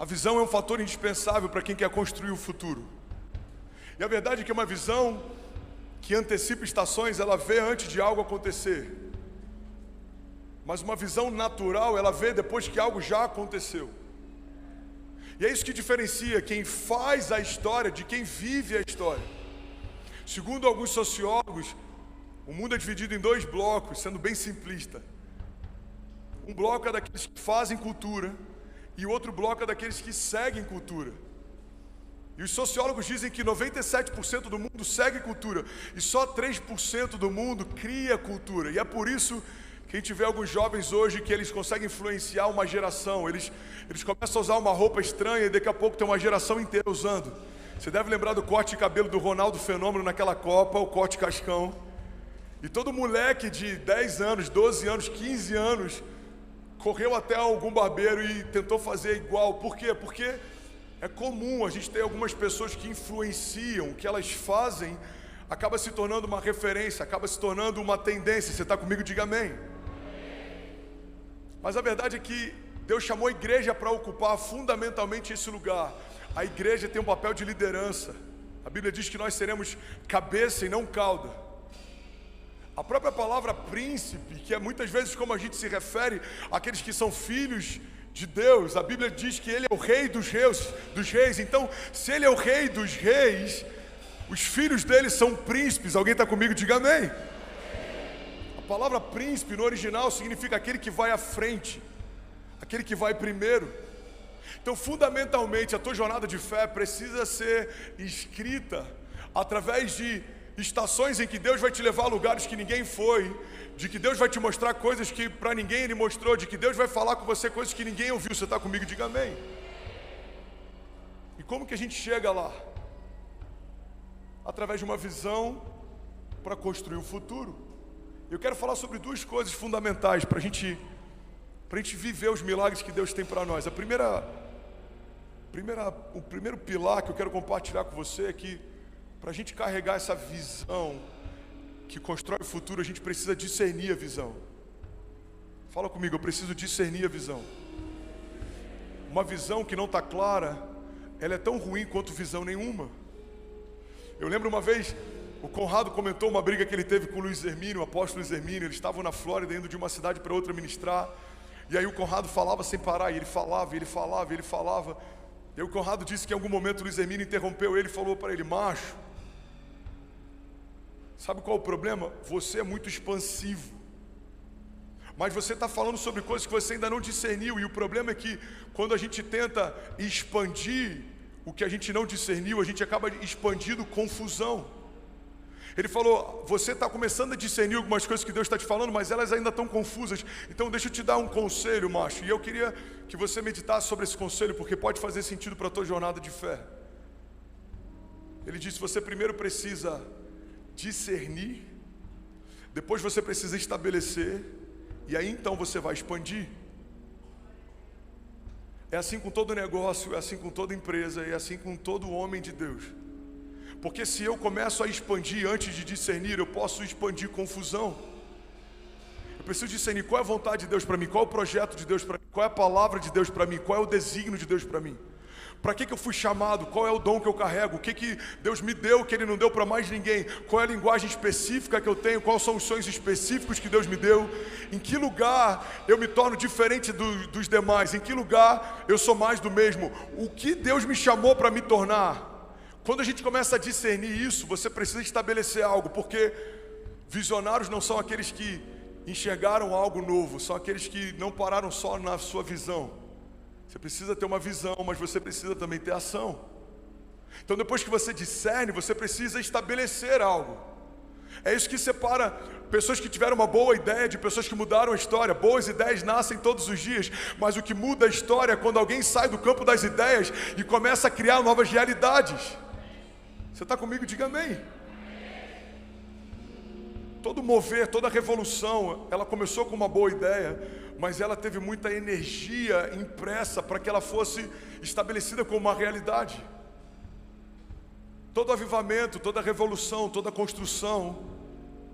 A visão é um fator indispensável para quem quer construir o futuro. E a verdade é que uma visão que antecipa estações, ela vê antes de algo acontecer. Mas uma visão natural, ela vê depois que algo já aconteceu. E é isso que diferencia quem faz a história de quem vive a história. Segundo alguns sociólogos, o mundo é dividido em dois blocos, sendo bem simplista. Um bloco é daqueles que fazem cultura e o outro bloco é daqueles que seguem cultura. E os sociólogos dizem que 97% do mundo segue cultura e só 3% do mundo cria cultura. E é por isso que a gente vê alguns jovens hoje que eles conseguem influenciar uma geração. Eles começam a usar uma roupa estranha e daqui a pouco tem uma geração inteira usando. Você deve lembrar do corte de cabelo do Ronaldo Fenômeno naquela Copa, o corte cascão. E todo moleque de 10 anos, 12 anos, 15 anos correu até algum barbeiro e tentou fazer igual. Por quê? Porque é comum a gente ter algumas pessoas que influenciam, o que elas fazem acaba se tornando uma referência, acaba se tornando uma tendência. Você está comigo? Diga amém. Mas a verdade é que Deus chamou a igreja para ocupar fundamentalmente esse lugar. A igreja tem um papel de liderança. A Bíblia diz que nós seremos cabeça e não cauda. A própria palavra príncipe, que é muitas vezes como a gente se refere àqueles que são filhos de Deus, a Bíblia diz que Ele é o rei dos reis. Então, se Ele é o rei dos reis, os filhos dele são príncipes. Alguém está comigo? Diga amém. A palavra príncipe no original significa aquele que vai à frente, aquele que vai primeiro. Então, fundamentalmente, a tua jornada de fé precisa ser escrita através de estações em que Deus vai te levar a lugares que ninguém foi, de que Deus vai te mostrar coisas que para ninguém Ele mostrou, de que Deus vai falar com você coisas que ninguém ouviu. Você está comigo? Diga amém. E como que a gente chega lá? Através de uma visão para construir o futuro. Eu quero falar sobre duas coisas fundamentais para a gente viver os milagres que Deus tem para nós. O primeiro pilar que eu quero compartilhar com você é que para a gente carregar essa visão que constrói o futuro, a gente precisa discernir a visão. Fala comigo, eu preciso discernir a visão. Uma visão que não está clara, ela é tão ruim quanto visão nenhuma. Eu lembro uma vez, o Conrado comentou uma briga que ele teve com o Luiz Hermínio, o apóstolo Luiz Hermínio. Eles estavam na Flórida, indo de uma cidade para outra ministrar. E aí o Conrado falava sem parar, e ele falava, e ele falava, e ele falava. E aí o Conrado disse que em algum momento o Luiz Hermínio interrompeu ele e falou para ele: macho, sabe qual é o problema? Você é muito expansivo, mas você está falando sobre coisas que você ainda não discerniu. E o problema é que quando a gente tenta expandir o que a gente não discerniu, a gente acaba expandindo confusão. Ele falou: você está começando a discernir algumas coisas que Deus está te falando, mas elas ainda estão confusas. Então deixa eu te dar um conselho, macho. E eu queria que você meditasse sobre esse conselho, porque pode fazer sentido para a tua jornada de fé. Ele disse: você primeiro precisa discernir, depois você precisa estabelecer, e aí então você vai expandir. É assim com todo negócio, é assim com toda empresa, é assim com todo homem de Deus. Porque se eu começo a expandir antes de discernir, eu posso expandir confusão. Eu preciso discernir qual é a vontade de Deus para mim, qual é o projeto de Deus para mim, qual é a palavra de Deus para mim, qual é o desígnio de Deus para mim. Para que eu fui chamado? Qual é o dom que eu carrego? O que Deus me deu que Ele não deu para mais ninguém? Qual é a linguagem específica que eu tenho? Quais são os sonhos específicos que Deus me deu? Em que lugar eu me torno diferente dos demais? Em que lugar eu sou mais do mesmo? O que Deus me chamou para me tornar? Quando a gente começa a discernir isso, você precisa estabelecer algo, porque visionários não são aqueles que enxergaram algo novo, são aqueles que não pararam só na sua visão. Você precisa ter uma visão, mas você precisa também ter ação. Então depois que você discerne, você precisa estabelecer algo. É isso que separa pessoas que tiveram uma boa ideia de pessoas que mudaram a história. Boas ideias nascem todos os dias, mas o que muda a história é quando alguém sai do campo das ideias e começa a criar novas realidades. Você está comigo? Diga amém. Todo mover, toda revolução, ela começou com uma boa ideia, mas ela teve muita energia impressa para que ela fosse estabelecida como uma realidade. Todo avivamento, toda revolução, toda construção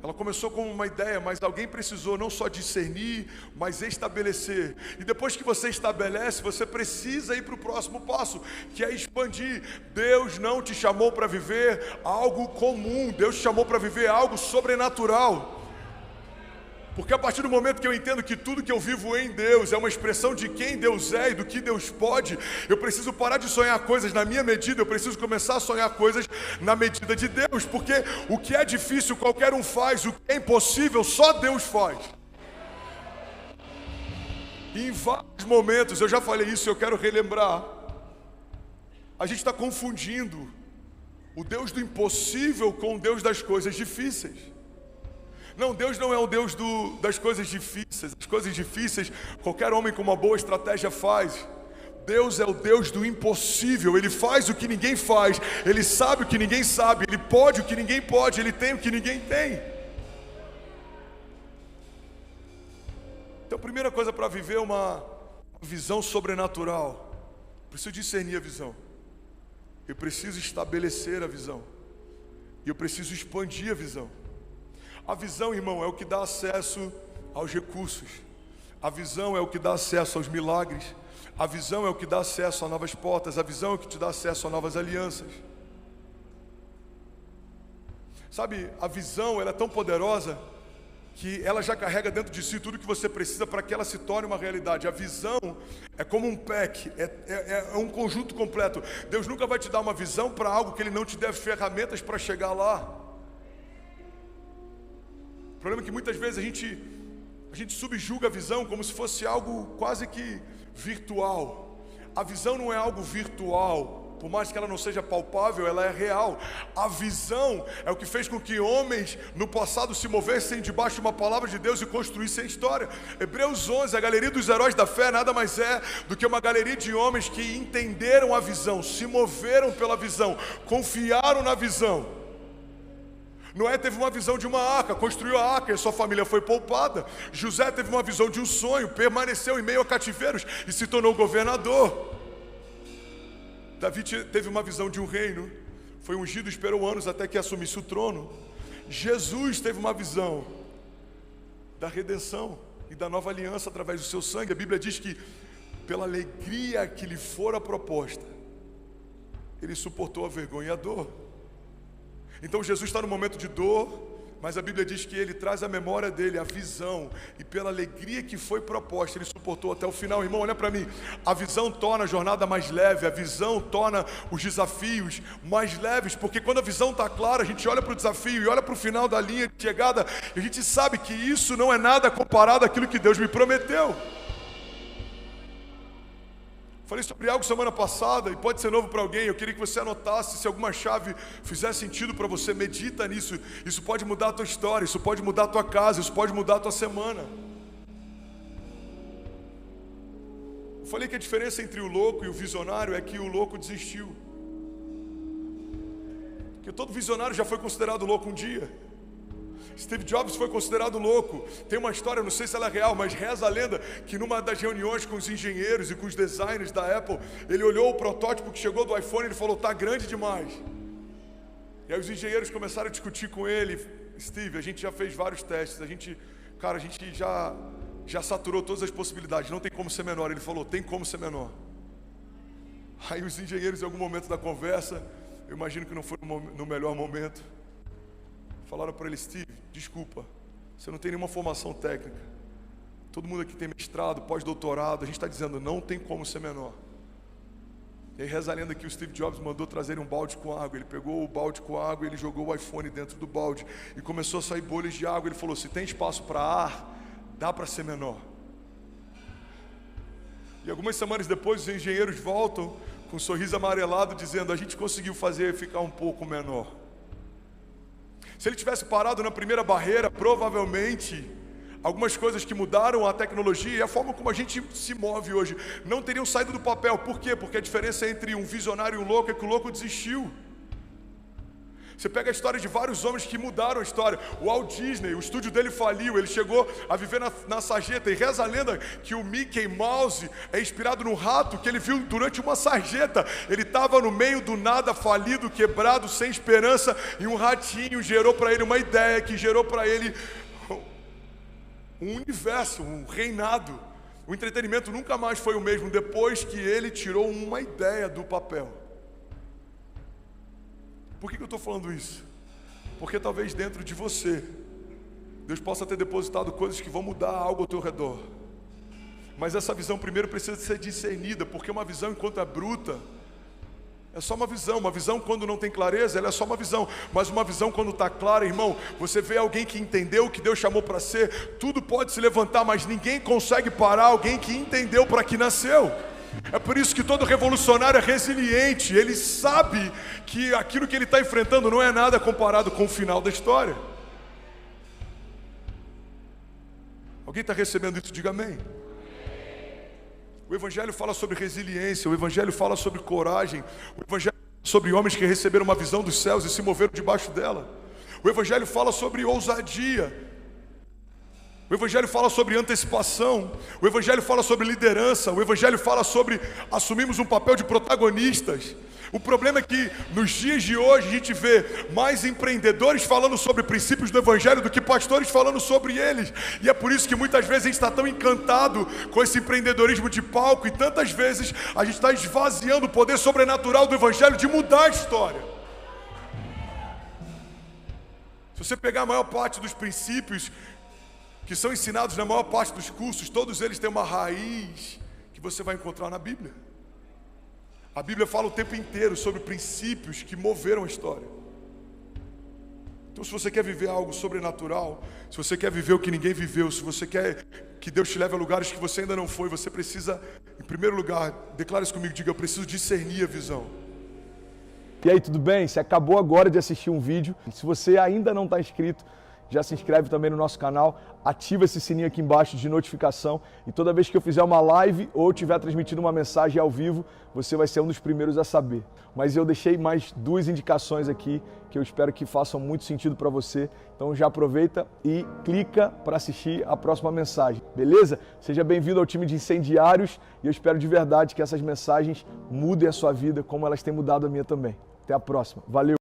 Ela começou como uma ideia, mas alguém precisou não só discernir, mas estabelecer. E depois que você estabelece, você precisa ir para o próximo passo, que é expandir. Deus não te chamou para viver algo comum, Deus te chamou para viver algo sobrenatural. Porque a partir do momento que eu entendo que tudo que eu vivo em Deus é uma expressão de quem Deus é e do que Deus pode, eu preciso parar de sonhar coisas na minha medida, eu preciso começar a sonhar coisas na medida de Deus, porque o que é difícil qualquer um faz, o que é impossível só Deus faz. E em vários momentos, eu já falei isso, eu quero relembrar, a gente está confundindo o Deus do impossível com o Deus das coisas difíceis. Não, Deus não é o Deus das coisas difíceis. As coisas difíceis, qualquer homem com uma boa estratégia faz. Deus é o Deus do impossível. Ele faz o que ninguém faz. Ele sabe o que ninguém sabe. Ele pode o que ninguém pode. Ele tem o que ninguém tem. Então, a primeira coisa para viver uma visão sobrenatural, preciso discernir a visão. Eu preciso estabelecer a visão. E eu preciso expandir a visão. A visão, irmão, é o que dá acesso aos recursos. A visão é o que dá acesso aos milagres. A visão é o que dá acesso a novas portas. A visão é o que te dá acesso a novas alianças. Sabe, a visão, ela é tão poderosa que ela já carrega dentro de si tudo que você precisa para que ela se torne uma realidade. A visão é como um pack, é um conjunto completo. Deus nunca vai te dar uma visão para algo que Ele não te der ferramentas para chegar lá. O problema é que muitas vezes a gente subjuga a visão como se fosse algo quase que virtual. A visão não é algo virtual, por mais que ela não seja palpável, ela é real. A visão é o que fez com que homens no passado se movessem debaixo de uma palavra de Deus e construíssem a história. Hebreus 11, a galeria dos heróis da fé nada mais é do que uma galeria de homens que entenderam a visão, se moveram pela visão, confiaram na visão. Noé teve uma visão de uma arca, construiu a arca e sua família foi poupada. José teve uma visão de um sonho, permaneceu em meio a cativeiros e se tornou governador. Davi teve uma visão de um reino, foi ungido, esperou anos até que assumisse o trono. Jesus teve uma visão da redenção e da nova aliança através do seu sangue. A Bíblia diz que pela alegria que lhe fora proposta, ele suportou a vergonha e a dor. Então Jesus está no momento de dor, mas a Bíblia diz que Ele traz à memória dele a visão, e pela alegria que foi proposta, Ele suportou até o final. Irmão, olha para mim, a visão torna a jornada mais leve, a visão torna os desafios mais leves, porque quando a visão está clara, a gente olha para o desafio e olha para o final da linha de chegada, e a gente sabe que isso não é nada comparado àquilo que Deus me prometeu. Falei sobre algo semana passada e pode ser novo para alguém. Eu queria que você anotasse, se alguma chave fizer sentido para você, medita nisso. Isso pode mudar a tua história, isso pode mudar a tua casa, isso pode mudar a tua semana. Eu falei que a diferença entre o louco e o visionário é que o louco desistiu. Porque todo visionário já foi considerado louco um dia. Steve Jobs foi considerado louco. Tem uma história, não sei se ela é real, mas reza a lenda que numa das reuniões com os engenheiros e com os designers da Apple, ele olhou o protótipo que chegou do iPhone e ele falou, tá grande demais. E aí os engenheiros começaram a discutir com ele. Steve, a gente já fez vários testes, a gente já saturou todas as possibilidades, não tem como ser menor. Ele falou, tem como ser menor. Aí os engenheiros, em algum momento da conversa, eu imagino que não foi no melhor momento, falaram para ele, Steve, desculpa, você não tem nenhuma formação técnica. Todo mundo aqui tem mestrado, pós-doutorado, a gente está dizendo, não tem como ser menor. E aí reza a lenda que o Steve Jobs mandou trazer um balde com água. Ele pegou o balde com água, ele jogou o iPhone dentro do balde e começou a sair bolhas de água. Ele falou, se tem espaço para ar, dá para ser menor. E algumas semanas depois os engenheiros voltam com um sorriso amarelado dizendo, a gente conseguiu fazer ficar um pouco menor. Se ele tivesse parado na primeira barreira, provavelmente algumas coisas que mudaram a tecnologia e a forma como a gente se move hoje não teriam saído do papel. Por quê? Porque a diferença entre um visionário e um louco é que o louco desistiu. Você pega a história de vários homens que mudaram a história. O Walt Disney, o estúdio dele faliu, ele chegou a viver na sarjeta. E reza a lenda que o Mickey Mouse é inspirado no rato que ele viu durante uma sarjeta. Ele estava no meio do nada, falido, quebrado, sem esperança, e um ratinho gerou para ele uma ideia, que gerou para ele um universo, um reinado. O entretenimento nunca mais foi o mesmo depois que ele tirou uma ideia do papel. Por que eu estou falando isso? Porque talvez dentro de você, Deus possa ter depositado coisas que vão mudar algo ao teu redor. Mas essa visão primeiro precisa ser discernida, porque uma visão enquanto é bruta, é só uma visão. Uma visão quando não tem clareza, ela é só uma visão. Mas uma visão quando está clara, irmão, você vê alguém que entendeu o que Deus chamou para ser, tudo pode se levantar, mas ninguém consegue parar alguém que entendeu para que nasceu. É por isso que todo revolucionário é resiliente. Ele sabe que aquilo que ele está enfrentando não é nada comparado com o final da história. Alguém está recebendo isso? Diga amém. O Evangelho fala sobre resiliência, o Evangelho fala sobre coragem, o Evangelho fala sobre homens que receberam uma visão dos céus e se moveram debaixo dela. O Evangelho fala sobre ousadia. O Evangelho fala sobre antecipação, o Evangelho fala sobre liderança, o Evangelho fala sobre assumirmos um papel de protagonistas. O problema é que nos dias de hoje a gente vê mais empreendedores falando sobre princípios do Evangelho do que pastores falando sobre eles. E é por isso que muitas vezes a gente está tão encantado com esse empreendedorismo de palco e tantas vezes a gente está esvaziando o poder sobrenatural do Evangelho de mudar a história. Se você pegar a maior parte dos princípios que são ensinados na maior parte dos cursos, todos eles têm uma raiz que você vai encontrar na Bíblia. A Bíblia fala o tempo inteiro sobre princípios que moveram a história. Então, se você quer viver algo sobrenatural, se você quer viver o que ninguém viveu, se você quer que Deus te leve a lugares que você ainda não foi, você precisa, em primeiro lugar, declara isso comigo, diga: eu preciso discernir a visão. E aí, tudo bem? Você acabou agora de assistir um vídeo. Se você ainda não está inscrito, já se inscreve também no nosso canal, ativa esse sininho aqui embaixo de notificação e toda vez que eu fizer uma live ou estiver transmitindo uma mensagem ao vivo, você vai ser um dos primeiros a saber. Mas eu deixei mais 2 indicações aqui que eu espero que façam muito sentido para você. Então já aproveita e clica para assistir a próxima mensagem, beleza? Seja bem-vindo ao time de incendiários e eu espero de verdade que essas mensagens mudem a sua vida como elas têm mudado a minha também. Até a próxima. Valeu!